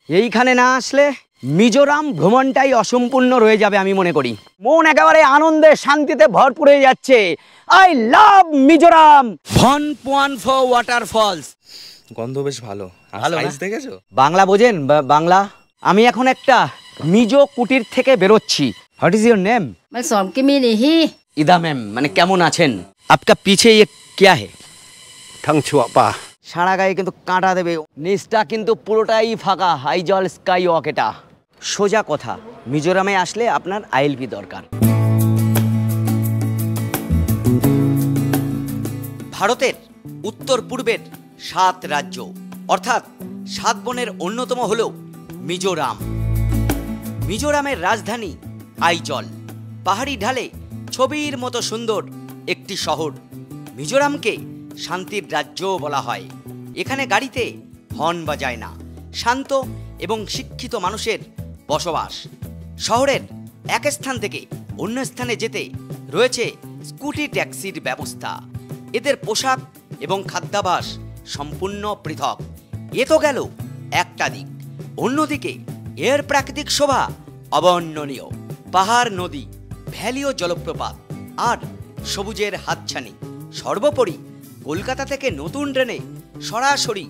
এইখানে না আসলে মিজোরাম ভ্রমণটাই অসম্পূর্ণ রয়ে যাবে আমি মনে করি। মন একেবারে আনন্দে শান্তিতে ভরপুর হয়ে যাচ্ছে। I love Mizoram. ভন পুয়ানফো ওয়াটারফলস। গন্ধ বেশ ভালো। ভালো না? সাইজ দেখেছো? বাংলা বোঝেন? বাংলা। আমি এখন একটা মিজো কুটির থেকে বেরোচ্ছি। What is your name? मैं सॉम की मिली ही ইদা ম্যাম, মানে কেমন আছেন? আপকা পিছে ये क्या है? ঠংছুয়াপা সারা গায়ে কিন্তু কাঁটা দেবে। নিচটা কিন্তু পুরোটাই ফাঁকা, হাইজল স্কাই ওয়াক। এটা সোজা কথা, মিজোরামে আসলে আপনার আইএলপি দরকার। ভারতের উত্তর পূর্বের 7 রাজ্য অর্থাৎ 7 বনের অন্যতম হল মিজোরাম। মিজোরামের রাজধানী আইজল। পাহাড়ি ঢালে ছবির মতো সুন্দর একটি শহর। মিজোরামকে শান্তির রাজ্যও বলা হয়। এখানে গাড়িতে হর্ন বাজায় না, শান্ত এবং শিক্ষিত মানুষের বসবাস। শহরের এক স্থান থেকে অন্য স্থানে যেতে রয়েছে স্কুটি ট্যাক্সির ব্যবস্থা। এদের পোশাক এবং খাদ্যাভ্যাস সম্পূর্ণ পৃথক। এ তো গেল একটা দিক। অন্যদিকে এর প্রাকৃতিক শোভা অবর্ণনীয়। পাহাড়, নদী, ভ্যালি ও জলপ্রপাত আর সবুজের হাতছানি। সর্বোপরি কলকাতা থেকে নতুন ট্রেনে সরাসরি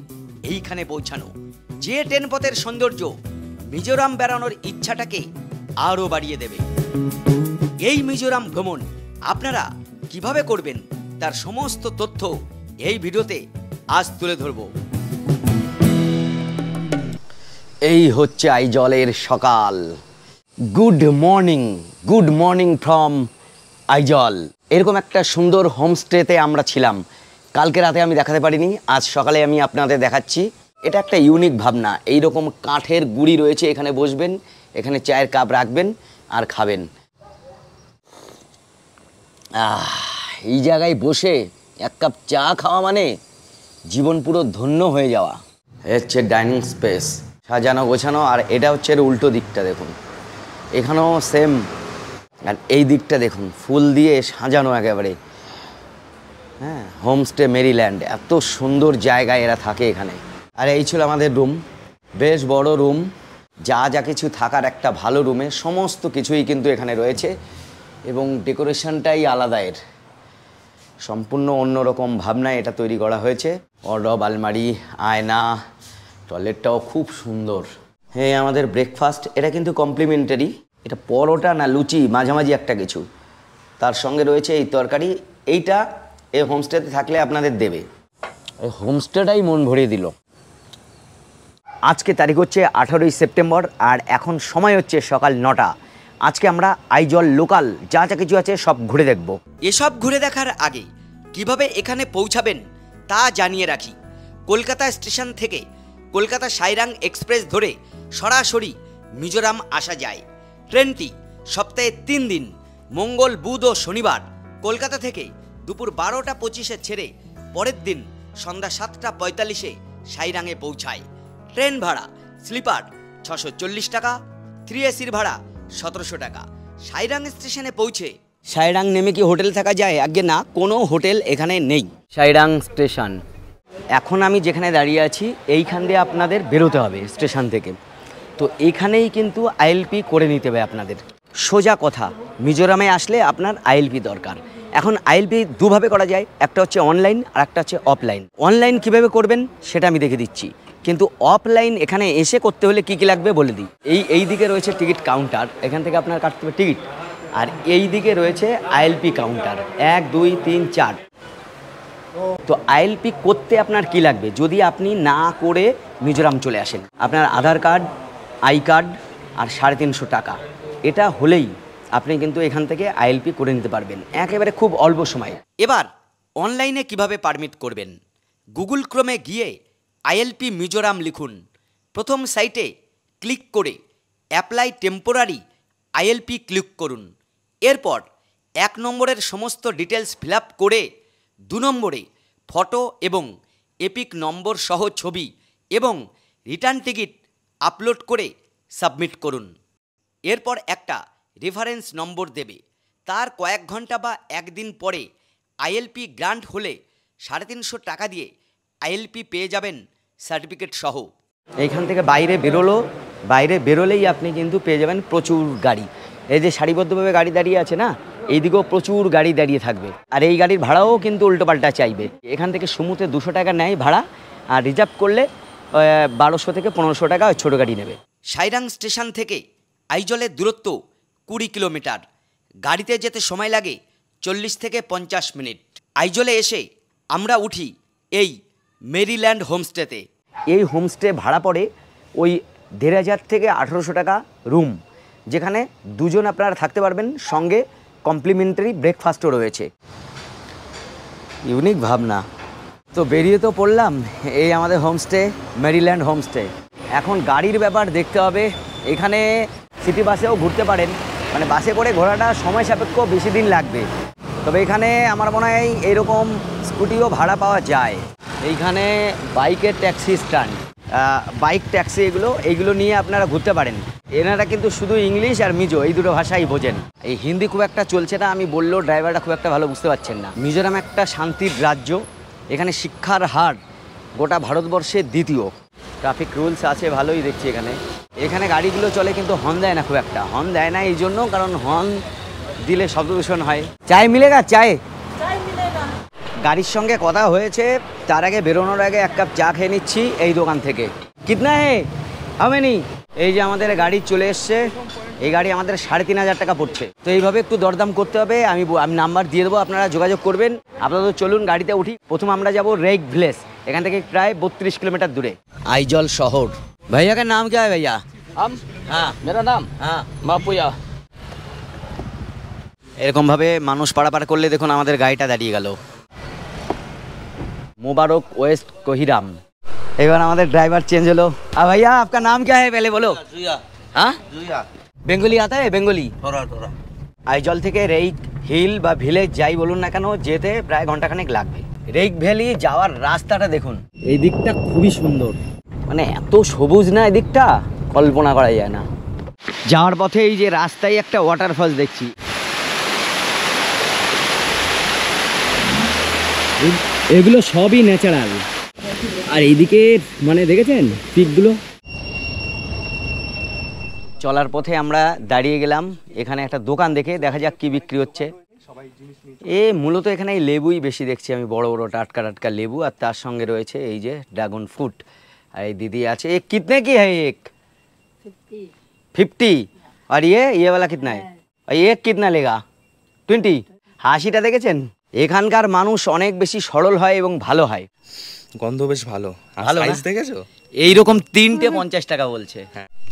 এইখানে পৌঁছানো। যে ট্রেন পথের সৌন্দর্য মিজোরাম বেড়ানোর ইচ্ছাটাকে আরও বাড়িয়ে দেবে। এই মিজোরাম ভ্রমণ আপনারা কিভাবে করবেন তার সমস্ত তথ্য এই ভিডিওতে আজ তুলে ধরব। এই হচ্ছে আইজলের সকাল। Good morning from Aizawl. এরকম একটা সুন্দর হোমস্টেতে আমরা ছিলাম। কালকে রাতে আমি দেখাতে পারিনি, আজ সকালে আমি আপনাদের দেখাচ্ছি। এটা একটা ইউনিক ভাবনা। এইরকম কাঠের গুঁড়ি রয়েছে, এখানে বসবেন, এখানে চায়ের কাপ রাখবেন আর খাবেন। এই জায়গায় বসে এক কাপ চা খাওয়া মানে জীবন পুরো ধন্য হয়ে যাওয়া। হচ্ছে ডাইনিং স্পেস, সাজানো গোছানো। আর এটা হচ্ছে এর উল্টো দিকটা দেখুন, এখানেও সেম। আর এই দিকটা দেখুন, ফুল দিয়ে সাজানো একেবারে। হ্যাঁ, হোমস্টে মেরিল্যান্ড। এত সুন্দর জায়গায় এরা থাকে এখানে। আর এই ছিল আমাদের রুম, বেশ বড় রুম। যা যা কিছু থাকার একটা ভালো রুমে সমস্ত কিছুই কিন্তু এখানে রয়েছে এবং ডেকোরেশনটাই আলাদা। এর সম্পূর্ণ অন্যরকম ভাবনায় এটা তৈরি করা হয়েছে। ওয়ার্ডরোব, আলমারি, আয়না, টয়লেটটাও খুব সুন্দর। হ্যাঁ, আমাদের ব্রেকফাস্ট এটা কিন্তু কমপ্লিমেন্টারি। এটা পরোটা না লুচি মাঝামাঝি একটা কিছু, তার সঙ্গে রয়েছে এই তরকারি। এইটা এই হোমস্টেতে থাকলে আপনাদের দেবে। এই হোমস্টেটাই মন ভরিয়ে দিল। আজকে তারিখ হচ্ছে 18ই সেপ্টেম্বর আর এখন সময় হচ্ছে সকাল 9টা। আজকে আমরা আইজল লোকাল যা যা কিছু আছে সব ঘুরে দেখব। এসব ঘুরে দেখার আগে কিভাবে এখানে পৌঁছাবেন তা জানিয়ে রাখি। কলকাতা স্টেশন থেকে কলকাতা সাইরাং এক্সপ্রেস ধরে সরাসরি মিজোরাম আসা যায়। ট্রেনটি সপ্তাহে 3 দিন মঙ্গল, বুধ ও শনিবার কলকাতা থেকে দুপুর 12টা 25-এ ছেড়ে পরের দিন সন্ধ্যা 7টা 45-এ সাইরাংয়ে পৌঁছায়। ট্রেন ভাড়া স্লিপার 640 টাকা, 3 এসির ভাড়া 1700 টাকা। সাইরাং স্টেশনে পৌঁছে সাইরাং নেমে কি হোটেল থাকা যায়? আগে না, কোনো হোটেল এখানে নেই। সাইরাং স্টেশন। এখন আমি যেখানে দাঁড়িয়ে আছি এইখান দিয়ে আপনাদের বেরোতে হবে স্টেশন থেকে। তো এখানেই কিন্তু আইএলপি করে নিতে হবে আপনাদের। সোজা কথা, মিজোরামে আসলে আপনার আইএলপি দরকার। এখন আইএলপি দুভাবে করা যায়, একটা হচ্ছে অনলাইন আর একটা হচ্ছে অফলাইন। অনলাইন কিভাবে করবেন সেটা আমি দেখে দিচ্ছি, কিন্তু অফলাইন এখানে এসে করতে হলে কী কী লাগবে বলে দিই। এই দিকে রয়েছে টিকিট কাউন্টার, এখান থেকে আপনার কাটতে হবে টিকিট। আর এই দিকে রয়েছে আইএলপি কাউন্টার, 1 2 3 4। তো আইএলপি করতে আপনার কি লাগবে যদি আপনি না করে মিজোরাম চলে আসেন? আপনার আধার কার্ড, আই কার্ড আর 350 টাকা। এটা হলেই আপনি কিন্তু এখান থেকে আইএলপি করে নিতে পারবেন একেবারে খুব অল্প সময়ে। এবার অনলাইনে কিভাবে পারমিট করবেন? গুগল ক্রোমে গিয়ে আইএলপি মিজোরাম লিখুন। প্রথম সাইটে ক্লিক করে অ্যাপ্লাই টেম্পোরারি আইএলপি ক্লিক করুন। এরপর 1 নম্বরের সমস্ত ডিটেলস ফিল আপ করে 2 নম্বরে ফটো এবং এপিক নম্বর সহ ছবি এবং রিটার্ন টিকিট আপলোড করে সাবমিট করুন। এরপর একটা রেফারেন্স নম্বর দেবে। তার কয়েক ঘন্টা বা একদিন পরে আইএলপি গ্রান্ট হলে 350 টাকা দিয়ে আইএলপি পেয়ে যাবেন সার্টিফিকেট সহ। এইখান থেকে বাইরে বেরোলেই আপনি কিন্তু পেয়ে যাবেন প্রচুর গাড়ি। এই যে সারিবদ্ধভাবে গাড়ি দাঁড়িয়ে আছে না, এইদিকেও প্রচুর গাড়ি দাঁড়িয়ে থাকবে। আর এই গাড়ির ভাড়াও কিন্তু উল্টোপাল্টা চাইবে। এখান থেকে সুমুতে 200 টাকা নেয় ভাড়া, আর রিজার্ভ করলে 1200 থেকে 1500 টাকা ওই ছোটো গাড়ি নেবে। সাইরাং স্টেশন থেকে আইজলের দূরত্ব 20 কিলোমিটার। গাড়িতে যেতে সময় লাগে 40 থেকে 50 মিনিট। আইজলে এসে আমরা উঠি এই মেরিল্যান্ড হোমস্টেতে। এই হোমস্টে ভাড়া পড়ে ওই 1500 থেকে 1800 টাকা রুম, যেখানে দুজন আপনারা থাকতে পারবেন, সঙ্গে কমপ্লিমেন্টারি ব্রেকফাস্টও রয়েছে। ইউনিক ভাবনা। তো বেরিয়ে তো পড়লাম, এই আমাদের হোমস্টে মেরিল্যান্ড হোমস্টে। এখন গাড়ির ব্যাপার দেখতে হবে। এখানে সিটি বাসেও ঘুরতে পারেন, মানে বাসে করে ঘোরাটা সময় সাপেক্ষ, বেশি দিন লাগবে। তবে এখানে আমার মনে হয় এইরকম স্কুটিও ভাড়া পাওয়া যায়। এইখানে বাইকের ট্যাক্সি স্ট্যান্ড, বাইক ট্যাক্সি এইগুলো নিয়ে আপনারা ঘুরতে পারেন। এনারা কিন্তু শুধু ইংলিশ আর মিজো এই দুটো ভাষাই বোঝেন। এই হিন্দি খুব একটা চলছে না, আমি বললেও ড্রাইভারটা খুব একটা ভালো বুঝতে পারছেন না। মিজোরাম একটা শান্তির রাজ্য, এখানে শিক্ষার হার গোটা ভারতবর্ষের দ্বিতীয়। ট্রাফিক রুলস আছে ভালোই দেখছি এখানে গাড়িগুলো চলে, কিন্তু হর্ন দেয় না, খুব একটা হর্ন দেয় না এই জন্য, কারণ হর্ন দিলে শব্দ দূষণ হয়। চায় মিলেগা? চায় গাড়ির সঙ্গে কথা হয়েছে, তার আগে বেরোনোর আগে 1 কাপ চা খেয়ে নিচ্ছি এই দোকান থেকে। কিতনা হে হামেনি? এই যে আমাদের গাড়ি চলে এসছে, এই গাড়ি আমাদের 3500 টাকা পড়ছে। তো এইভাবে একটু দরদাম করতে হবে। আমি নাম্বার দিয়ে দেবো, আপনারা যোগাযোগ করবেন। আপনারা চলুন গাড়িতে উঠি। প্রথম আমরা যাব রেইক ভিলেজ, এখান থেকে প্রায় 32 কিলোমিটার দূরে আইজল শহর। ভাইয়া কা নাম কে হ্যায় ভাইয়া? হ্যাঁ, मेरा नाम হ্যাঁ। बापुया। এরকমভাবে মানুষ পারাপার করলে দেখুন আমাদের গাড়িটা দাঁড়িয়ে গেল। मुबारक वेस्ट कोहिराम। এবার আমাদের ড্রাইভার চেঞ্জ হলো। भैया आपका नाम क्या है पहले बोलो। हाँ বেঙ্গলি आता है? বেঙ্গলি। আইজল থেকে রেইক হিল বা ভিলেজ যাই বলুন না কেন, যেতে প্রায় ঘন্টাখানেক লাগবে। রেইক ভ্যালি যাওয়ার রাস্তাটা দেখুন, এই দিকটা খুবই সুন্দর, মানে এত সবুজ না এই দিকটা, কল্পনা করা যায় না। যাওয়ার পথে এই যে রাস্তায় একটা ওয়াটারফল দেখছি, এগুলো সবই ন্যাচারাল। আর এইদিকে মানে দেখেছেন পিকগুলো। চলার পথে আমরা দাঁড়িয়ে গেলাম এখানে একটা দোকান দেখে, দেখা যাক কি বিক্রি হচ্ছে। মূলত এখানে এই লেবুই বেশি দেখছি আমি, বড় বড় টাটকা টাটকা লেবু, আর তার সঙ্গে রয়েছে এই যে ড্রাগন ফ্রুট। আর এই দিদি আছে। এক কিতনে কি है एक? 50। और ये वाला कितना है? और एक कितना लेगा? 20। হাসিটা দেখেছেন? এখানকার মানুষ অনেক বেশি সরল হয় এবং ভালো হয়। গন্ধ বেশ ভালো। ভালো না? সাইজ দেখেছো? এইরকম 3টে 50 টাকা বলছে।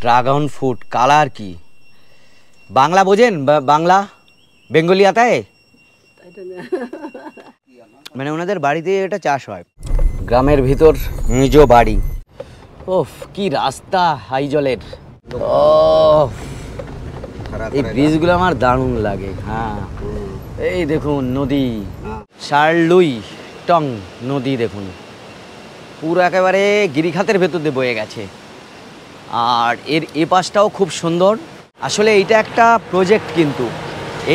ড্রাগন ফ্রুট কালার কি? বাংলা বোঝেন? বাংলা বেঙ্গলি আতা है? মানে ওনাদের বাড়িতে এটা চাষ হয়। গ্রামের ভিতর নিজ বাড়ি। ওফ কি রাস্তা আইজলের। এই ব্রিজগুলো আমার দারুণ লাগে। হ্যাঁ এই দেখুন নদী, শার্লুই টং নদী দেখুন, পুরো একেবারে গিরিখাতের ভেতর দিয়ে বয়ে গেছে। আর এর এ পাশটাও খুব সুন্দর। আসলে এইটা একটা প্রজেক্ট, কিন্তু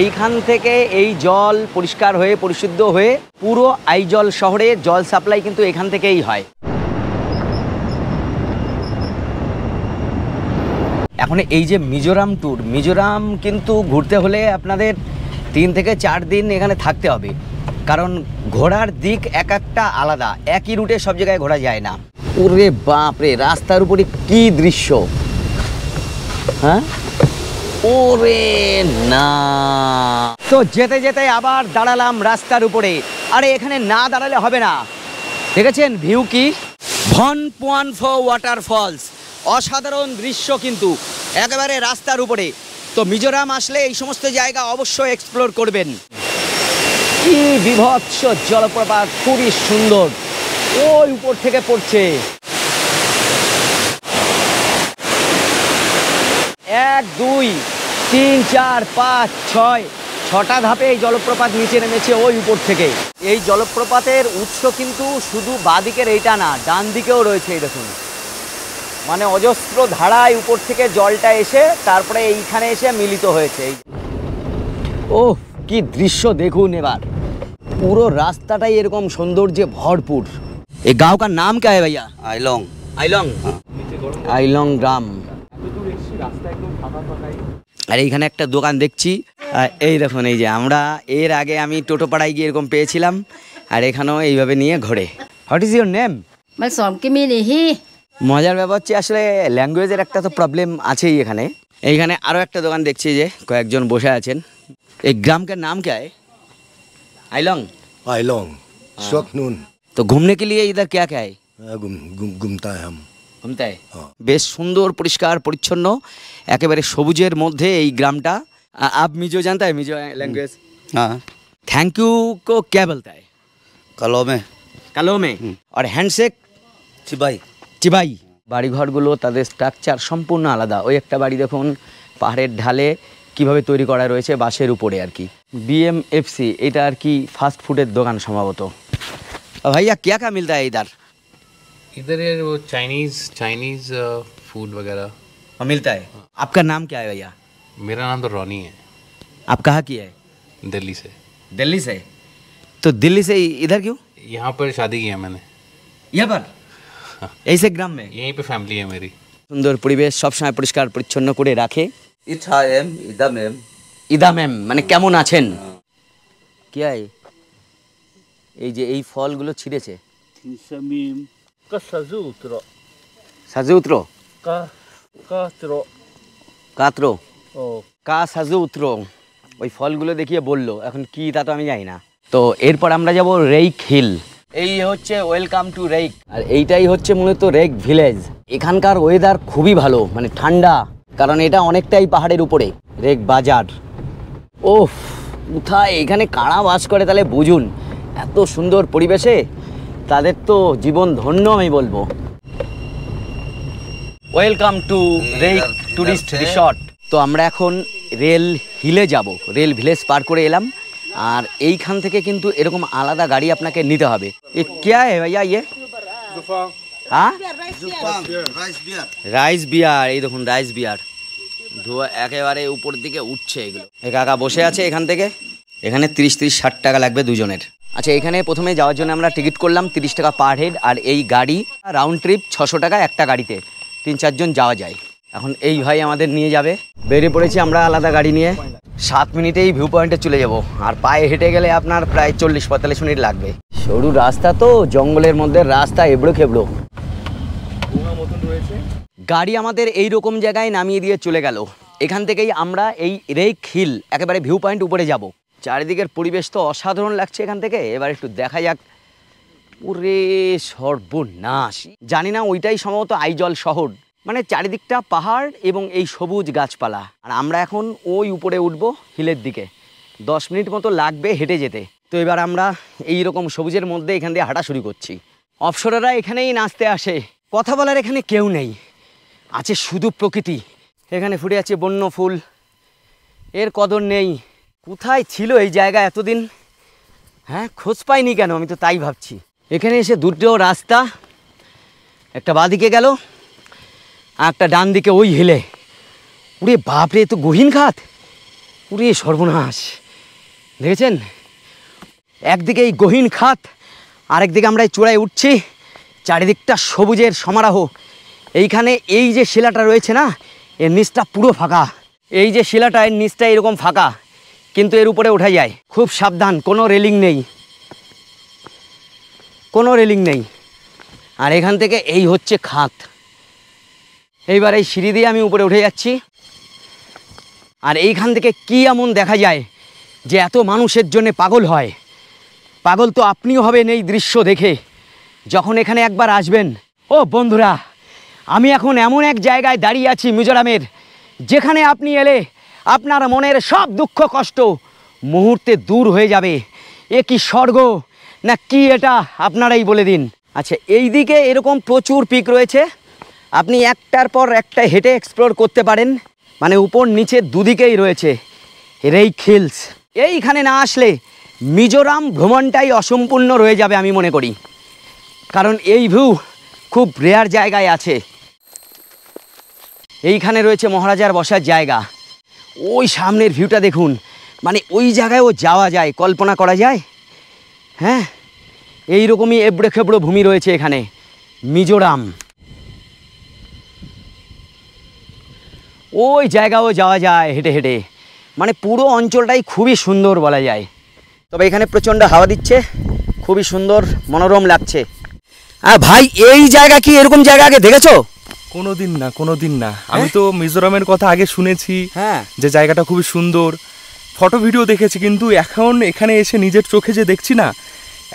এইখান থেকে এই জল পরিষ্কার হয়ে পরিশুদ্ধ হয়ে পুরো আইজল শহরে জল সাপ্লাই কিন্তু এখান থেকেই হয়। এখন এই যে মিজোরাম ট্যুর, মিজোরাম কিন্তু ঘুরতে হলে আপনাদের 3 থেকে 4 দিন এখানে থাকতে হবে, কারণ ঘোরার দিক এক একটা আলাদা, একই রুটে সব জায়গায় ঘোরা যায় না। ওরে বাপরে, রাস্তার উপরে কি দৃশ্য! হ্যাঁ ওরে না। তো যেতে যেতে আবার দাঁড়ালাম রাস্তার উপরে। আরে এখানে না দাঁড়ালে হবে না। দেখেছেন ভিউ কি? ভন পোয়ান ফো ওয়াটারফলস, অসাধারণ দৃশ্য কিন্তু একেবারে রাস্তার উপরে। তো মিজোরাম আসলে এই সমস্ত জায়গা অবশ্যই এক্সপ্লোর করবেন। কি বিভৎস জলপ্রপাত, খুবই সুন্দর, ওই উপর থেকে পড়ছে। 1 2 3 4 5 6 6টা ধাপে এই জলপ্রপাত নিচে নেমেছে ওই উপর থেকে। এই জলপ্রপাতের উৎস কিন্তু শুধু বাঁদিকের এইটা না, ডান দিকেও রয়েছে। এই দেখুন, মানে অজস্র ধারায় উপর থেকে জলটা এসে তারপরে এইখানে এসে মিলিত হয়েছে। ওহ কি দৃশ্য দেখুন। এবার পুরো রাস্তাটাই এরকম সৌন্দর্যে ভরপুর। এই গাঁও কা নাম क्या है भैया? আইলং। आइलोंग। আইলং গ্রাম। আর এইখানে একটা দোকান দেখছি, এই দেখুন, এই যে আমরা এর আগে আমি টোটোপাড়ায় গিয়ে এরকম পেয়েছিলাম, আর এখানেও এইভাবে নিয়ে ঘোরে। What is your name? Mai som kimi ni hi. মজার ব্যাপার হচ্ছে আসলে ল্যাঙ্গুয়েজের একটা তো প্রবলেম আছেই এখানে। এইখানে আরও একটা দোকান দেখছি যে কয়েকজন বসে আছেন। এই গ্রামকার নাম क्या है? आइलोंग। आइलोंग इस वक्त नून तो घूमने के लिए इधर क्या क्या है? घूमता है हम। ঘুমতে হয়। বেশ সুন্দর, পরিষ্কার পরিচ্ছন্ন, একেবারে সবুজের মধ্যে এই গ্রামটা। आप मिजो जानता है? मिजो लैंग्वेज? हाँ थैंक यू को क्या बोलता है? कलो में কালো মে। আর হ্যান্ডশেক? चिबाई। চিবাই। বাড়িঘরগুলো তাদের স্ট্রাকচার সম্পূর্ণ আলাদা। ওই একটা বাড়ি দেখুন পাহাড়ের ঢালে কিভাবে তৈরি করা রয়েছে, বাঁশের উপরে আর কি। BMFC এটা আর কি ফাস্ট ফুডের দোকান সম্ভবত। ভাইয়া क्या क्या मिलता है इधर? इधर है वो चाइनीज फूड वगैरह मिलता है। आपका नाम क्या है भैया? मेरा नाम तो रॉनी है, आप कहाँ की है? दिल्ली से। दिल्ली से? तो दिल्ली से इधर क्यों? यहाँ पर शादी की है मैंने, यहाँ पर ऐसे ग्राम में? यहीं पे फैमिली है मेरी। সুন্দর পরিবেশ, সবসময় পরিষ্কার পরিচ্ছন্ন করে রাখে। इच्छा एम इदम एम ইদা ম্যাম মানে কেমন আছেন? কি হয় এই যে এই ফলগুলো ছিঁড়েছে? Samim kasazutro Saju উত্রো katro কাতরো oh কা সাজু উত্রো, ওই ফলগুলো দেখিয়ে বললো, এখন কি তা তো আমি জানি না। তো এরপর আমরা যাব রেইক হিল। এই হচ্ছে ওয়েলকাম টু রেইক, আর এইটাই হচ্ছে মূলত রেইক ভিলেজ। এখানকার ওয়েদার খুবই ভালো, মানে ঠান্ডা, কারণ এটা অনেকটাই পাহাড়ের উপরে। রেইক বাজার, ওফ কোথায় এখানে কারা বাস করে তাহলে বুঝুন। এত সুন্দর পরিবেশে তাদের তো জীবন ধন্য আমি বলবো। Welcome to Reiek tourist resort. তো আমরা এখন রেল হিলে যাব, রেল ভিলেজ পার করে এলাম। আর এইখান থেকে কিন্তু এরকম আলাদা গাড়ি আপনাকে নিতে হবে। এ क्या है भैया ये? হ্যাঁ, রাইস বিয়ার। এই দেখুন রাইস বিয়ার, ধোয়া একেবারে উপর দিকে উঠছে এগুলো। এ কাকা বসে আছে এখান থেকে। এখানে 30-60 টাকা লাগবে দুজনের। আচ্ছা, এখানে প্রথমে যাওয়ার জন্য আমরা টিকিট করলাম 30 টাকা পার হেড, আর এই গাড়ি রাউন্ড ট্রিপ 600 টাকা একটা গাড়িতে, 3-4 জন যাওয়া যায়। এখন এই ভাই আমাদের নিয়ে যাবে। বেরিয়ে পড়েছি আমরা আলাদা গাড়ি নিয়ে। 7 মিনিটেই ভিউ পয়েন্টে চলে যাব, আর পায়ে হেঁটে গেলে আপনার প্রায় 40-45 মিনিট লাগবে। সরু রাস্তা তো, জঙ্গলের মধ্যে রাস্তা, এবড়ো খেবড়ো। গাড়ি আমাদের এই রকম জায়গায় নামিয়ে দিয়ে চলে গেল। এখান থেকেই আমরা এই রেইক হিল একেবারে ভিউ পয়েন্ট উপরে যাব। চারিদিকের পরিবেশ তো অসাধারণ লাগছে এখান থেকে। এবার একটু দেখা যাক। ওরে সর্বনাশ, জানি না ওইটাই সম্ভবত আইজল শহর। মানে চারিদিকটা পাহাড় এবং এই সবুজ গাছপালা। আর আমরা এখন ওই উপরে উঠব হিলের দিকে। 10 মিনিট মতো লাগবে হেঁটে যেতে। তো এবার আমরা এই রকম সবুজের মধ্যে এখান দিয়ে হাঁটা শুরু করছি। অপসররা এখানেই নাচতে আসে। কথা বলার এখানে কেউ নেই, আছে শুধু প্রকৃতি। এখানে ফুটে আছে বন্য ফুল, এর কদর নেই। কোথায় ছিল এই জায়গা এতদিন? হ্যাঁ, খোঁজ পাইনি কেন, আমি তো তাই ভাবছি। এখানে এসে দুটো রাস্তা, একটা বাঁদিকে গেল আর একটা ডান দিকে ওই হিলে। উড়ে বাপরে, তো গহীন খাত। উড়ে সর্বনাশ, দেখেছেন? একদিকে এই গহীন খাত, আরেকদিকে আমরা এই চূড়ায় উঠছি। চারিদিকটা সবুজের সমারোহ। এইখানে এই যে শিলাটা রয়েছে না, এর নিচটা পুরো ফাঁকা। এই যে শিলাটা, এর নিচটা এরকম ফাঁকা, কিন্তু এর উপরে ওঠা যায়। খুব সাবধান, কোনো রেলিং নেই, কোনো রেলিং নেই। আর এখান থেকে এই হচ্ছে খাত। এইবার এই সিঁড়ি দিয়ে আমি উপরে উঠে যাচ্ছি। আর এইখান থেকে কি এমন দেখা যায় যে এত মানুষের জন্য পাগল হয়? পাগল তো আপনিও হবেন এই দৃশ্য দেখে যখন এখানে একবার আসবেন। ও বন্ধুরা, আমি এখন এমন এক জায়গায় দাঁড়িয়ে আছি মিজোরামের, যেখানে আপনি এলে আপনার মনের সব দুঃখ কষ্ট মুহূর্তে দূর হয়ে যাবে। এ কি স্বর্গ না কি এটা, আপনারাই বলে দিন। আচ্ছা, এই দিকে এরকম প্রচুর পিক রয়েছে, আপনি একটার পর একটা হেঁটে এক্সপ্লোর করতে পারেন। মানে উপর নিচে দুদিকেই রয়েছে রেইক হিলস। এইখানে না আসলে মিজোরাম ভ্রমণটাই অসম্পূর্ণ রয়ে যাবে আমি মনে করি, কারণ এই ভিউ খুব রেয়ার জায়গায় আছে। এইখানে রয়েছে মহারাজার বসার জায়গা। ওই সামনের ভিউটা দেখুন, মানে ওই জায়গায়ও যাওয়া যায়, কল্পনা করা যায়। হ্যাঁ, এইরকমই এবড়ো খেবড়ো ভূমি রয়েছে এখানে মিজোরাম। ওই জায়গাও যাওয়া যায় হেঁটে হেঁটে, মানে পুরো অঞ্চলটাই খুবই সুন্দর বলা যায়। তবে এখানে প্রচণ্ড হাওয়া দিচ্ছে, খুবই সুন্দর মনোরম লাগছে। ভাই এই জায়গা কি এরকম জায়গা আগে দেখেছো? কোনোদিন না। আমি তো মিজোরামের কথা আগে শুনেছি, হ্যাঁ, যে জায়গাটা খুবই সুন্দর, ফটো ভিডিও দেখেছি, কিন্তু এখন এখানে এসে নিজের চোখে যে দেখছি না,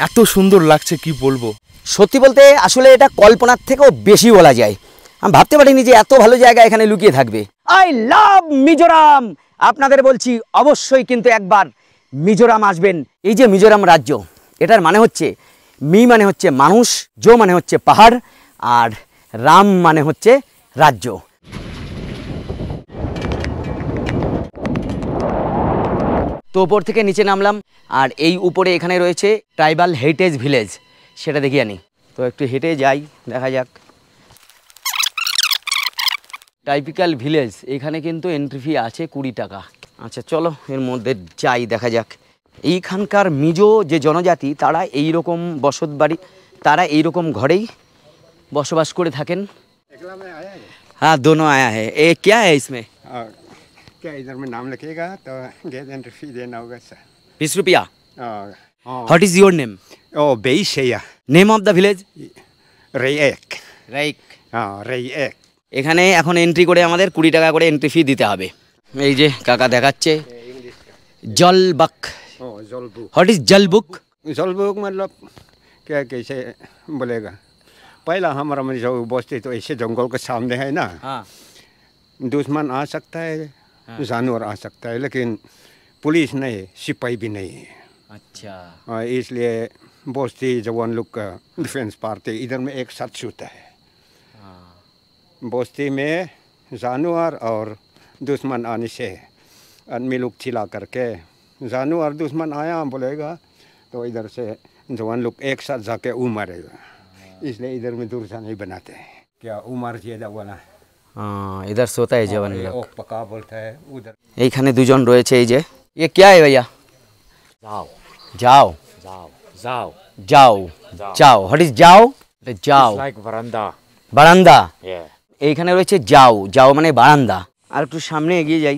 এত সুন্দর লাগছে কি বলবো। সত্যি বলতে আসলে এটা কল্পনার থেকেও বেশি বলা যায়। আমি ভাবতে পারিনি যে এত ভালো জায়গা এখানে লুকিয়ে থাকবে। I love Mizoram. আপনাদের বলছি অবশ্যই কিন্তু একবার মিজোরাম আসবেন। এই যে মিজোরাম রাজ্য, এটার মানে হচ্ছে মি মানে হচ্ছে মানুষ, জো মানে হচ্ছে পাহাড়, আর রাম মানে হচ্ছে রাজ্য। তো ওপর থেকে নিচে নামলাম, আর এই উপরে এখানে রয়েছে ট্রাইবাল হেরিটেজ ভিলেজ, সেটা দেখিয়ে আনি। তো একটু হেঁটে যাই, দেখা যাক। টাইপিক্যাল ভিলেজ, এখানে কিন্তু এন্ট্রি ফি আছে 20 টাকা। আচ্ছা চলো এর মধ্যে যাই, দেখা যাক। এইখানকার মিজো যে জনজাতি, তারা এই রকম বসত বাড়ি, তারা এই রকম ঘরেই বসবাস করে থাকেন। হ্যাঁ, दोनों आया है। ये क्या है इसमें? क्या इधर में नाम लिखेगा तो गेट एंट्री फी देना होगा सर। 20 रुपया। हाँ व्हाट इज योर नेम? ओ बेस है या नेम ऑफ द ভিলেজ? रेक। রাইট। हाँ रेक। এখানে এখন এন্ট্রি করে আমাদের 20 টাকা করে এন্ট্রি ফি দিতে হবে। এই যে কাকা দেখাচ্ছে জলবক। ओ जलबुक। What is जलबुक? जलबुक मतलब क्या कैसे बोलेगा, पहला हमारा में जो बस्ती तो ऐसे जंगल के सामने है ना, हाँ दुश्मन आ सकता है, जानवर आ सकता है, लेकिन पुलिस नहीं, सिपाही भी नहीं है। अच्छा। इसलिए बस्ती जवान लोग का डिफेंस पार्टी इधर में एक साथ छूता है। बस्ती में जानवर और दुश्मन आने से आदमी लोग चिल्ला करके, जानवर दुश्मन आया बोलेगा तो इधर से जवान लोग एक साथ जाके मारेगा, इसलिए इधर में दूर से नहीं बनाते हैं। क्या उमर ज्यादा वाला हाँ, इधर सोता है जवान ये लोग। ओक पका बोलता है उधर। এইখানে দুজন রয়েছে। এই যে ये क्या है भैया? जाओ जाओ जाओ जाओ जाओ जाओ। व्हाट इज जाओ? जाओ like veranda বারান্দা। yeah এইখানে রয়েছে যাও, যাও মানে বারান্দা। আর একটু সামনে এগিয়ে যাই।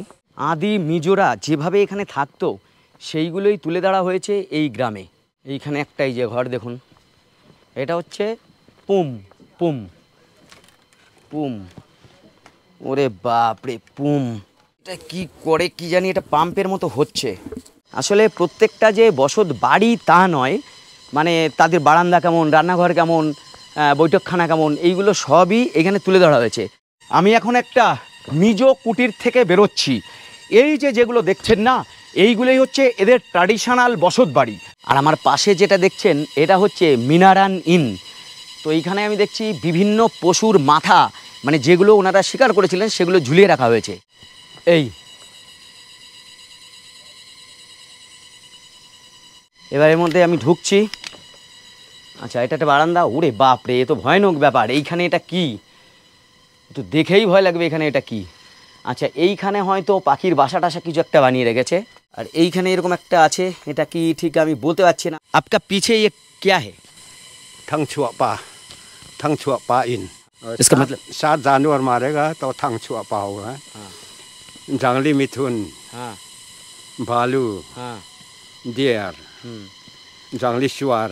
আদি মিজোরা যেভাবে এখানে থাকতো সেইগুলোই তুলে ধরা হয়েছে এই গ্রামে। এইখানে একটাই যে ঘর দেখুন, এটা হচ্ছে পুম পুম পুম। ওরে বাপরে পুম, এটা কি করে কি জানি, এটা পাম্পের মতো হচ্ছে। আসলে প্রত্যেকটা যে বসত বাড়ি তা নয়, মানে তাদের বারান্দা কেমন, রান্নাঘর কেমন, বৈঠকখানা কেমন, এইগুলো সবই এখানে তুলে ধরা হয়েছে। আমি এখন একটা মিজো কুটির থেকে বেরোচ্ছি। এই যে যেগুলো দেখছেন না, এইগুলোই হচ্ছে এদের ট্র্যাডিশনাল বসত বাড়ি। আর আমার পাশে যেটা দেখছেন, এটা হচ্ছে মিনারান ইন। তো এইখানে আমি দেখছি বিভিন্ন পশুর মাথা, মানে যেগুলো ওনারা শিকার করেছিলেন সেগুলো ঝুলিয়ে রাখা হয়েছে। এই এবার এর মধ্যে আমি ঢুকছি। আচ্ছা, এটা একটা বারান্দা। ওরে বাপরে, এ তো ভয়ানক ব্যাপার। এইখানে এটা কি, তো দেখেই ভয় লাগবে। এখানে এটা কি? আচ্ছা, এইখানে হয়তো পাখির বাসা টাসা কিছু একটা বানিয়ে রেখেছে। আর এইখানে এরকম একটা আছে, এটা কি ঠিক আমি বলতে পারছি না। आपका पीछे ये क्या है? थंग छुआ पा इन। इसका मतलब? 7 जानवर मारेगा तो थंग छुआ पा होगा। जंगली मिथुन, हाँ भालू, हाँ डियर, जंगली सुअर,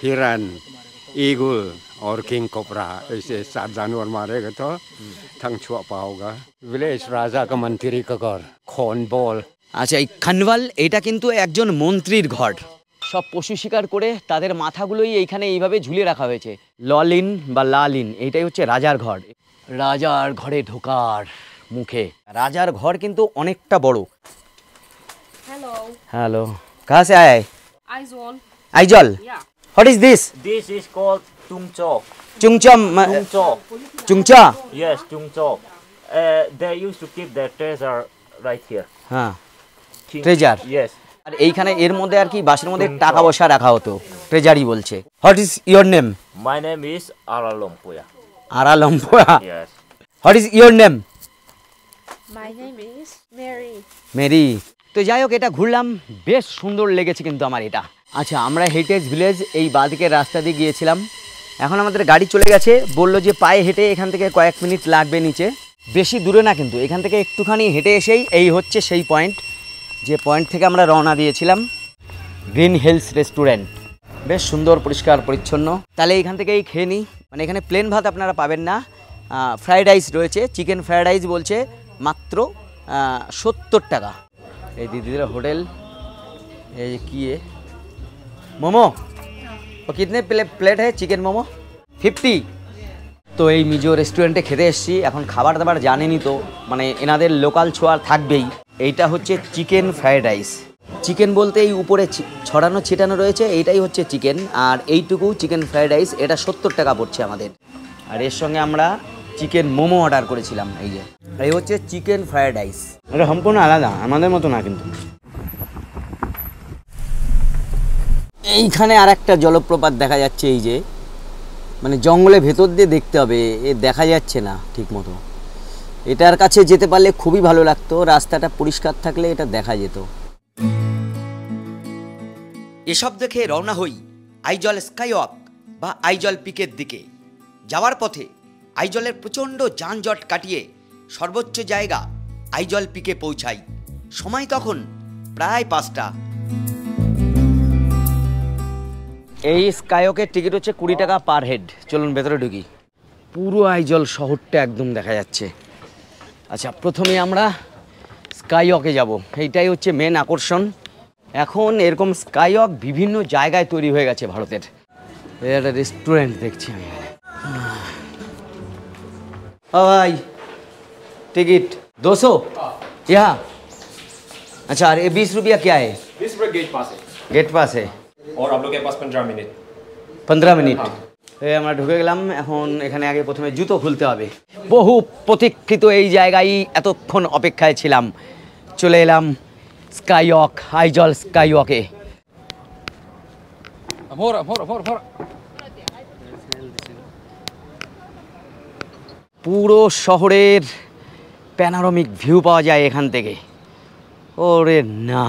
हिरन, ईगल और किंग कोबरा, ऐसे 7 जानवर मारेगा तो थंग छुआ पा होगा। विलेज राजा का मंत्री का घर खोनबोल। আচ্ছা, এই খানওয়াল এটা কিন্তু একজন মন্ত্রীর ঘর। সব পশু শিকার করে তাদের মাথাগুলোই এইখানে এইভাবে ঝুলিয়ে রাখা হয়েছে। ললিন বা লালিন, এইটাই হচ্ছে রাজার ঘর। রাজার ঘরে ঢোকার মুখে, রাজার ঘর কিন্তু অনেকটা বড়। Hello, হ্যালো, কাহা সে আয়ে? Aizol. Aizawl. Yeah. What is this? this is called tungchok চুংচম tungchok চুংচা। yes tungchok they used to keep their treasure right here হ্যাঁ, ট্রেজার। yes আর এইখানে এর মধ্যে আর কি বাসের মধ্যে টাকা পয়সা রাখা হতো, ট্রেজারি বলছে। What is your name? my name is Aralompuya Aralompuya. yes what is your name? My name is Mary. Mary. তো যাই হোক, এটা ঘুরলাম, বেশ সুন্দর লেগেছে কিন্তু আমার এটা। আচ্ছা, আমরা হেরিটেজ ভিলেজ এই বাঁদিকের রাস্তা দিয়ে গিয়েছিলাম। এখন আমাদের গাড়ি চলে গেছে, বললো যে পায়ে হেঁটে এখান থেকে কয়েক মিনিট লাগবে নিচে। বেশি দূরে না কিন্তু, এখান থেকে একটুখানি হেঁটে এসেই এই হচ্ছে সেই পয়েন্ট, যে পয়েন্ট থেকে আমরা রওনা দিয়েছিলাম। গ্রিন হিলস রেস্টুরেন্ট, বেশ সুন্দর পরিষ্কার পরিচ্ছন্ন। তাহলে এখান থেকেই খেয়ে নিই। মানে এখানে প্লেন ভাত আপনারা পাবেন না, ফ্রাইড রাইস রয়েছে, চিকেন ফ্রাইড রাইস বলছে মাত্র 70 টাকা। এই দিদিদের হোটেল, এই যে কি মোমো, ও কিতনে প্লেট है চিকেন মোমো? 50। তো এই মিজো রেস্টুরেন্টে খেতে এসেছি। এখন খাবার দাবার জানেনি তো, মানে এনাদের লোকাল ছোঁয়ার থাকবেই। এইটা হচ্ছে চিকেন ফ্রাইড রাইস। চিকেন বলতে এই উপরে ছড়ানো ছিটানো রয়েছে, এইটাই হচ্ছে চিকেন, আর এইটুকু চিকেন ফ্রাইড রাইস, এটা 70 টাকা পড়ছে আমাদের। আর এর সঙ্গে আমরা চিকেন মোমো অর্ডার করেছিলাম। এই যে এই হচ্ছে চিকেন ফ্রাইড রাইস, এটা সম্পূর্ণ আলাদা, আমাদের মতো না কিন্তু। এইখানে আর একটা জলপ্রপাত দেখা যাচ্ছে, এই যে মানে জঙ্গলের ভেতর দিয়ে দেখতে হবে, এ দেখা যাচ্ছে না ঠিক মতো। এটার কাছে যেতে পারলে খুবই ভালো লাগতো, রাস্তাটা পরিষ্কার থাকলে এটা দেখা যেত। এসব দেখে রওনা হই আইজল স্কাইওয়াক বা আইজল পিকের দিকে। যাওয়ার পথে আইজলের প্রচণ্ড যানজট কাটিয়ে সর্বোচ্চ জায়গা আইজল পিকে পৌঁছাই। সময় তখন প্রায় 5টা। এই স্কাইওয়াকের টিকিট হচ্ছে 20 টাকা পার হেড। চলুন ভেতরে ঢুকি। পুরো আইজল শহরটা একদম দেখা যাচ্ছে। আচ্ছা, প্রথমে আমরা স্কাইওয়াকে যাব, এইটাই হচ্ছে মেন আকর্ষণ। এখন এরকম স্কাইওয়াক বিভিন্ন জায়গায় তৈরি হয়ে গেছে ভারতের। একটা রেস্টুরেন্ট দেখছি আমি। ভাই टिकट 200 यहाँ। अच्छा, और ये 20 रुपया क्या है? 20 रुपये गेट पास है। गेट पास है और आप लोग के पास 15 मिनट। 15 মিনিট। এই আমরা ঢুকে গেলাম। এখন এখানে আগে প্রথমে জুতো খুলতে হবে। বহু প্রতীক্ষিত এই জায়গায় এতক্ষণ অপেক্ষায় ছিলাম। চলে এলাম স্কাইওয়াক, আইজল স্কাইওয়াকে। পুরো শহরের প্যানোরামিক ভিউ পাওয়া যায় এখান থেকে। ওরে না,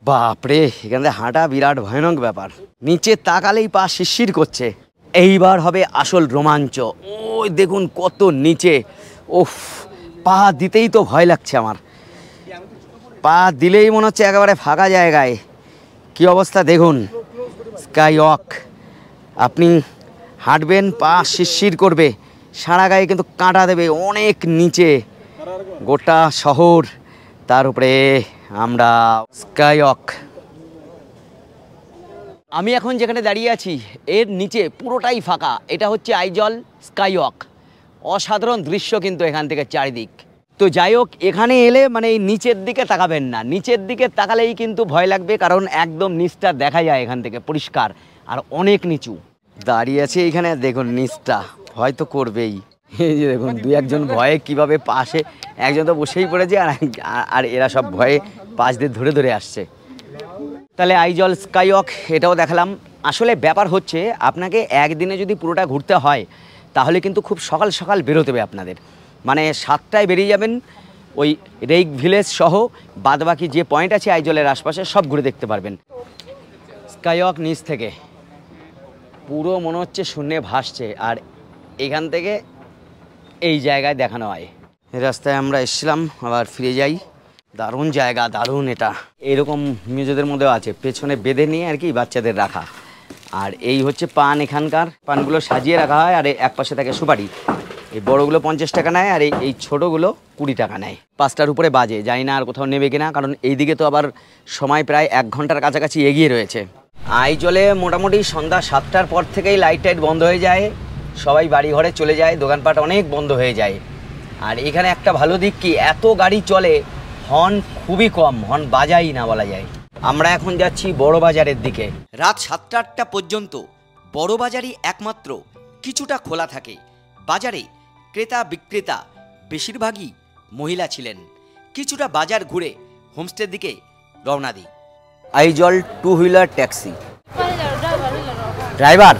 বাপরে, এখান থেকে হাঁটা বিরাট ভয়ানক ব্যাপার। নিচে তাকালেই পা শিরশির করছে। এইবার হবে আসল রোমাঞ্চ। ওই দেখুন কত নিচে, ওফ, পা দিতেই তো ভয় লাগছে আমার। পা দিলেই মনে হচ্ছে একেবারে ফাঁকা জায়গায়। কি অবস্থা দেখুন। স্কাইওয়াক, আপনি হাঁটবেন, পা শিরশির করবে, সারা গায়ে কিন্তু কাঁটা দেবে। অনেক নিচে গোটা শহর, তার উপরে আমরা স্কাইওয়াক। আমি এখন যেখানে দাঁড়িয়ে আছি এর নিচে পুরোটাই ফাঁকা। এটা হচ্ছে আইজল স্কাইওয়াক। অসাধারণ দৃশ্য কিন্তু এখান থেকে চারিদিক। তো যাই হোক, এখানে এলে মানে এই নিচের দিকে তাকাবেন না। নিচের দিকে তাকালেই কিন্তু ভয় লাগবে, কারণ একদম নিচটা দেখা যায় এখান থেকে পরিষ্কার, আর অনেক নিচু। দাঁড়িয়ে আছে এইখানে, দেখুন নিচটা ভয় তো করবেই। এই যে দেখুন, 2-1 ভয়ে কিভাবে পাশে, একজন তো বসেই পড়েছে, আর এরা সব ভয়ে পাশ দিয়ে ধরে ধরে আসছে। তাহলে আইজল স্কাইওয়াক এটাও দেখালাম। আসলে ব্যাপার হচ্ছে, আপনাকে একদিনে যদি পুরোটা ঘুরতে হয় তাহলে কিন্তু খুব সকাল সকাল বেরোতে হবে আপনাদের। মানে 7টায় বেরিয়ে যাবেন, ওই রেইক ভিলেজ সহ বাদবাকি যে পয়েন্ট আছে আইজলের আশপাশে সব ঘুরে দেখতে পারবেন। স্কাইওয়াক নিচ থেকে পুরো মনে হচ্ছে শূন্যে ভাসছে, আর এখান থেকে এই জায়গায় দেখানো হয়। এই রাস্তায় আমরা এসেছিলাম, আবার ফিরে যাই। দারুণ জায়গা, দারুণ। এটা এরকম মিউজিয়ামের মধ্যেও আছে, পেছনে বেঁধে নিয়ে আর কি বাচ্চাদের রাখা। আর এই হচ্ছে পান, এখানকার পানগুলো সাজিয়ে রাখা হয়, আর এক পাশে থাকে সুপারি। এই বড়গুলো 50 টাকা নেয়, আর এই ছোটোগুলো 20 টাকা নেয়। 5টার উপরে বাজে, জানি না আর কোথাও নেবে কিনা, কারণ এইদিকে তো আবার সময় প্রায় 1 ঘন্টার কাছাকাছি এগিয়ে রয়েছে। আইজলে মোটামুটি সন্ধ্যা 7টার পর থেকেই লাইট টাইট বন্ধ হয়ে যায়, সবাই বাড়ি ঘরে চলে যায়, দোকানপাট অনেক বন্ধ হয়ে যায়। আর এখানে একটা ভালো দিক কি, এত গাড়ি চলে, হর্ন খুবই কম, হর্ন বাজাই না বলা যায়। আমরা এখন যাচ্ছি বড় বাজারের দিকে। রাত 7টা-8টা পর্যন্ত বড় বাজারই একমাত্র কিছুটা খোলা থাকে। বাজারে ক্রেতা বিক্রেতা বেশিরভাগই মহিলা ছিলেন। কিছুটা বাজার ঘুরে হোমস্টের দিকে রওনা দিই। আইজল 2 হুইলার ট্যাক্সি ড্রাইভার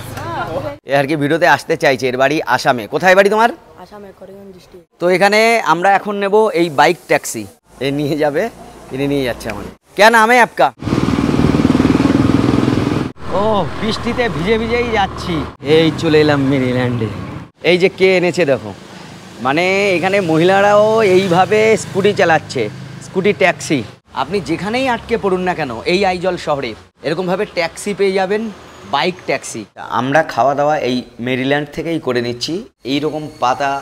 এ আর কি ভিডিওতে আসতে চাইছে। এর বাড়ি আসামে। কোথায় বাড়ি তোমার? আসামে, করিমগঞ্জ ডিস্ট্রিক্ট। তো এখানে আমরা এখন নেব এই বাইক ট্যাক্সি। এ নিয়ে যাবে, ইনি নিয়ে যাচ্ছে আমাদের। क्या नाम है आपका? ও বৃষ্টিতে ভিজে ভিজেই যাচ্ছি। এই চলে এলাম মেরিল্যান্ডে। এই যে কে এনেছে দেখো, মানে এখানে মহিলারাও এইভাবে স্কুটি চালাচ্ছে, স্কুটি ট্যাক্সি। আপনি যেখানেই আটকে পড়ুন না কেন এই আইজল শহরে এরকমভাবে ট্যাক্সি পেয়ে যাবেন, বাইক ট্যাক্সি। আমরা খাওয়া দাওয়া এই মেরিল্যান্ড থেকেই করে নিচ্ছি। এই রকম পাতা,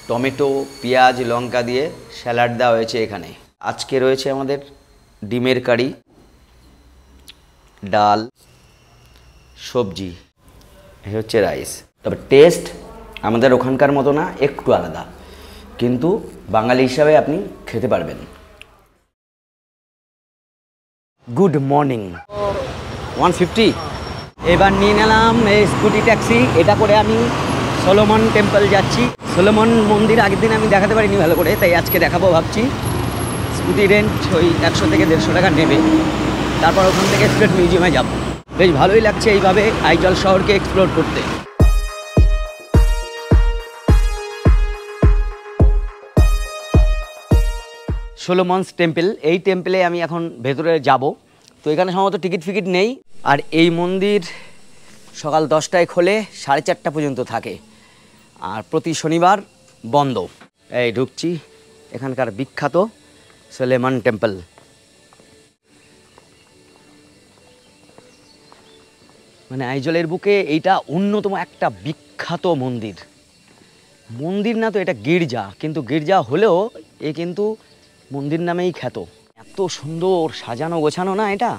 টমেটো, পেঁয়াজ, লঙ্কা দিয়ে স্যালাড দেওয়া হয়েছে এখানে। আজকে রয়েছে আমাদের ডিমের কারি, ডাল, সবজি, এই হচ্ছে রাইস। তবে টেস্ট আমাদের ওখানকার মতো না, একটু আলাদা, কিন্তু বাঙালি হিসাবে আপনি খেতে পারবেন। Good morning. 150। এবার নিয়ে নিলাম এই স্কুটি ট্যাক্সি। এটা করে আমি সলোমন টেম্পল যাচ্ছি। সলোমন মন্দির আগের দিন আমি দেখাতে পারিনি ভালো করে, তাই আজকে দেখাবো ভাবছি। স্কুটি রেন্ট ওই 100 থেকে 150 টাকা নেবে। তারপর ওখান থেকে স্টেট মিউজিয়ামে যাব। বেশ ভালোই লাগছে এইভাবে আইজল শহরকে এক্সপ্লোর করতে। সলোমনস টেম্পল, এই টেম্পলে আমি এখন ভেতরে যাব। তো এখানে সম্ভবত টিকিট ফিকিট নেই। আর এই মন্দির সকাল 10টায় খোলে, 4:30 পর্যন্ত থাকে, আর প্রতি শনিবার বন্ধ। এই ঢুকছি এখানকার বিখ্যাত সলোমন টেম্পল। মানে আইজলের বুকে এইটা অন্যতম একটা বিখ্যাত মন্দির। মন্দির না তো, এটা গির্জা, কিন্তু গির্জা হলেও এ কিন্তু মন্দির নামেই খ্যাত। এত সুন্দর সাজানো গোছানো না এটা,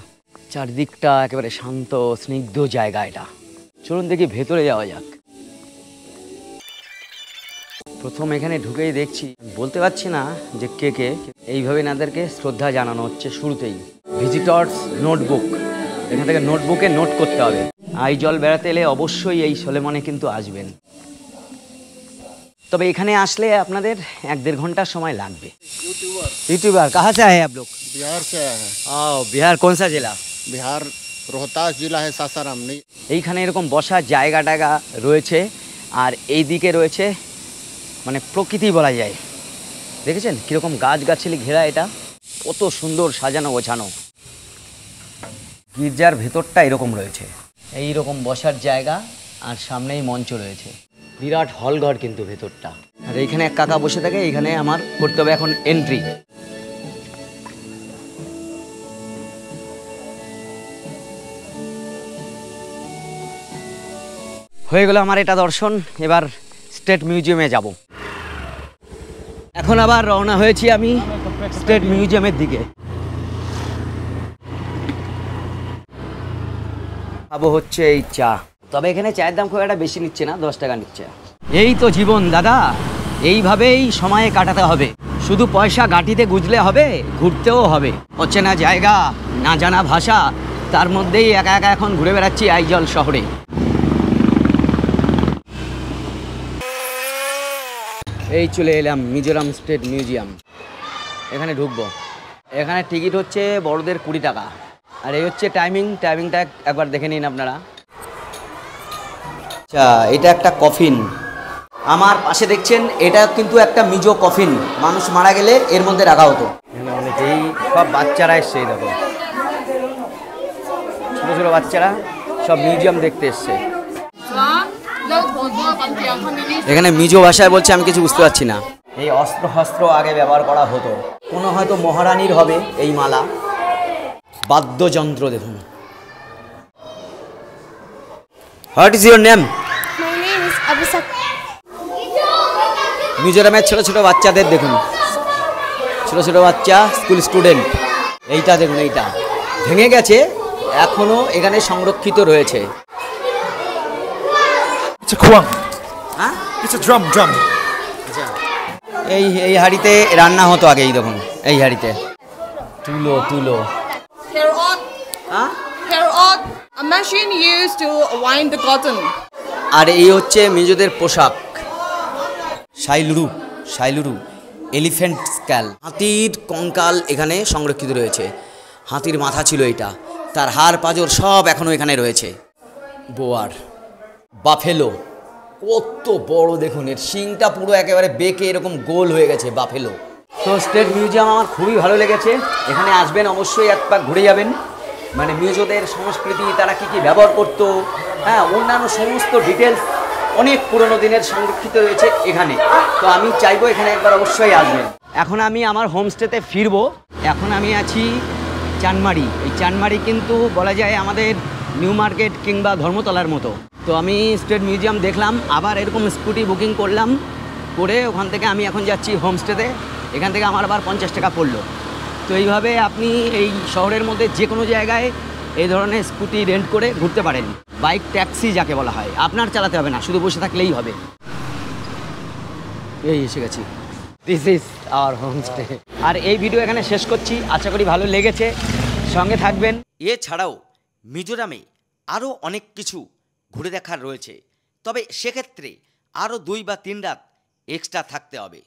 চারদিকটা একেবারে শান্ত স্নিগ্ধ জায়গা এটা। চলুন দেখি ভেতরে যাওয়া যাক। প্রথম এখানে ঢুকেই দেখছি, বলতে পারছি না যে কে কে, এইভাবে এনাদেরকে শ্রদ্ধা জানানো হচ্ছে শুরুতেই। ভিজিটর্স নোটবুক, এখান থেকে নোটবুকে নোট করতে হবে। আইজল বেড়াতে এলে অবশ্যই এই সলোমনে কিন্তু আসবেন। তবে এখানে আসলে আপনাদের 1-1.5 ঘন্টা সময় লাগবে। यूट्यूबर कहाँ से आए आप लोग? बिहार से आया है। बिहार कौन सा जिला? बिहार रोहतास जिला है, सासाराम नहीं। এইখানে এরকম বসার জায়গা টায়গা রয়েছে, আর এই দিকে রয়েছে মানে প্রকৃতি বলা যায়। দেখেছেন কীরকম গাছগাছালি ঘেরা, এটা কত সুন্দর সাজানো গোছানো। গির্জার ভেতরটা এরকম রয়েছে, এই রকম বসার জায়গা, আর সামনেই মঞ্চ রয়েছে। বিরাট হলঘর কিন্তু ভেতরটা। আর এইখানে এক কাকা বসে থাকে, এইখানে আমার করতে হবে এখন এন্ট্রি। হয়ে গেল আমার এটা দর্শন। এবার স্টেট মিউজিয়ামে যাব। এখন আবার রওনা হয়েছি আমি স্টেট মিউজিয়ামের দিকে। খাবো হচ্ছে এই চা। তবে এখানে চায়ের দাম খুব একটা বেশি নিচ্ছে না, 10 টাকা নিচ্ছে। এই তো জীবন দাদা, এইভাবেই সময়ে কাটাতে হবে। শুধু পয়সা গাঁটিতে গুজলে হবে, ঘুরতেও হবে। অচেনা জায়গা, না জানা ভাষা, তার মধ্যেই একা একা এখন ঘুরে বেড়াচ্ছি আইজল শহরে। এই চলে এলাম মিজোরাম স্টেট মিউজিয়াম। এখানে ঢুকবো। এখানে টিকিট হচ্ছে বড়দের 20 টাকা। আর এই হচ্ছে টাইমিংটা একবার দেখে নিন আপনারা। আচ্ছা, এটা একটা কফিন। আমার পাশে দেখছেন, এটা কিন্তু একটা মিজো কফিন। মানুষ মারা গেলে এর মধ্যে রাখা হতো। এখানে অনেকেই, সব বাচ্চারা এসছে, এই দেখো ছোটো ছোটো বাচ্চারা সব মিউজিয়াম দেখতে এসছে। এখানে মিজো ভাষায় বলছে, আমি কিছু বুঝতে পারছি না। এই অস্ত্র আগে ব্যবহার করা হতো, কোনো হয়তো মহারানীর হবে এই মালা। বাদ্যযন্ত্র দেখুন। What is your name? My name is Abhisak. মিজোরামের ছোট ছোট বাচ্চাদের দেখুন, ছোট ছোট বাচ্চা, স্কুল স্টুডেন্ট। এইটা দেখুন, এইটা ভেঙে গেছে, এখনো এখানে সংরক্ষিত রয়েছে। এই হাঁড়িতে রান্না হতো আগে। এই দেখুন, এই হাঁড়িতে তুলো। A machine used to wind the cotton. আর এই হচ্ছে মিজোদের পোশাক, শাইলুরু, এলিফ্যান্ট স্ক্যাল। হাতির কঙ্কাল এখানে সংরক্ষিত রয়েছে। হাতির মাথা ছিল এটা, তার হাড় পাঁজর সব এখনো এখানে রয়েছে। বোয়ার, বাফেলো, কত বড় দেখুন, এর শিংটা পুরো একেবারে বেঁকে এরকম গোল হয়ে গেছে, বাফেলো। তো স্টেট মিউজিয়াম আমার খুবই ভালো লেগেছে। এখানে আসবেন অবশ্যই, একবার ঘুরে যাবেন। মানে মিজোদের সংস্কৃতি, তারা কি ব্যবহার করতো, হ্যাঁ, অন্যান্য সমস্ত ডিটেলস অনেক পুরনো দিনের সংরক্ষিত রয়েছে এখানে। তো আমি চাইবো এখানে একবার অবশ্যই আসবেন। এখন আমি আমার হোমস্টেতে ফিরবো। এখন আমি আছি চানমারি। এই চানমারি কিন্তু বলা যায় আমাদের নিউ মার্কেট কিংবা ধর্মতলার মতো। তো আমি স্টেট মিউজিয়াম দেখলাম, আবার এরকম স্কুটি বুকিং করলাম, করে ওখান থেকে আমি এখন যাচ্ছি হোমস্টেতে। এখান থেকে আমার আবার 50 টাকা পড়লো। তো এইভাবে আপনি এই শহরের মধ্যে যে কোনো জায়গায় এই ধরনের স্কুটি রেন্ট করে ঘুরতে পারেন। বাইক ট্যাক্সি যাকে বলা হয়, আপনার চালাতে হবে না, শুধু বসে থাকলেই হবে। এই এসে গেছি, দিস ইজ আওয়ার হোমস্টে। আর এই ভিডিও এখানে শেষ করছি, আশা করি ভালো লেগেছে, সঙ্গে থাকবেন। এছাড়াও মিজোরামে আরও অনেক কিছু ঘুরে দেখার রয়েছে, তবে সেক্ষেত্রে আরও 2 বা 3 রাত এক্সট্রা থাকতে হবে।